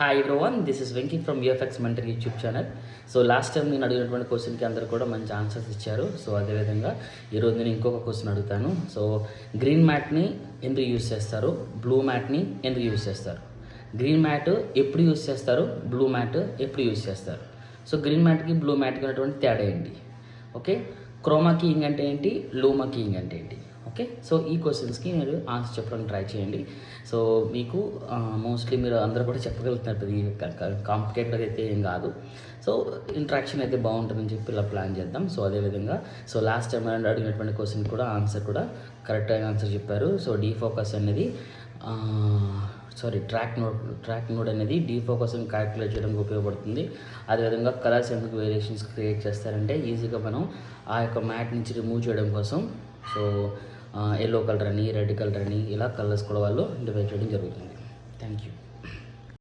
Hi everyone, this is Venky from UFX mentor YouTube channel. So last time నేను అడిగినటువంటి క్వశ్చన్కి అందరూ కూడా మంచి ఆన్సర్స్ ఇచ్చారు. సో అదేవిధంగా ఈరోజు నేను ఇంకొక క్వశ్చన్ అడుగుతాను. సో గ్రీన్ మ్యాట్ని ఎందుకు యూజ్ చేస్తారు, బ్లూ మ్యాట్ని ఎందుకు యూజ్ చేస్తారు, గ్రీన్ మ్యాట్ ఎప్పుడు యూజ్ చేస్తారు, బ్లూ మ్యాట్ ఎప్పుడు యూజ్ చేస్తారు, సో గ్రీన్ మ్యాట్కి బ్లూ మ్యాట్కి ఉన్నటువంటి తేడా ఏంటి, ఓకే, క్రోమా కీయింగ్ అంటే ఏంటి, లూమా కీయింగ్ అంటే ఏంటి, ఓకే. సో ఈ క్వశ్చన్స్కి మీరు ఆన్సర్ చెప్పడానికి ట్రై చేయండి. సో మీకు మోస్ట్లీ మీరు అందరూ కూడా చెప్పగలుగుతున్నారు, ఇది కాంప్లికేటెడ్ అయితే ఏం కాదు. సో ఇంట్రాక్షన్ అయితే బాగుంటుందని చెప్పి ఇలా ప్లాన్ చేద్దాం. సో అదేవిధంగా సో లాస్ట్ టైం అడిగినటువంటి క్వశ్చన్ కూడా ఆన్సర్ కూడా కరెక్ట్ అయిన ఆన్సర్ చెప్పారు. సో డీఫోకస్ అనేది ట్రాక్ నోడ్ అనేది డీఫోకస్ని క్యాలిక్యులేట్ చేయడానికి ఉపయోగపడుతుంది. అదేవిధంగా కలర్స్ ఎందుకు వేరియేషన్స్ క్రియేట్ చేస్తారంటే ఈజీగా మనం ఆ యొక్క మ్యాట్ నుంచి రిమూవ్ చేయడం కోసం. సో ఎల్లో కలర్ అని, రెడ్ కలర్ అని ఇలా కలర్స్ కూడా వాళ్ళు డివైడ్ చేయడం జరుగుతుంది. Thank you.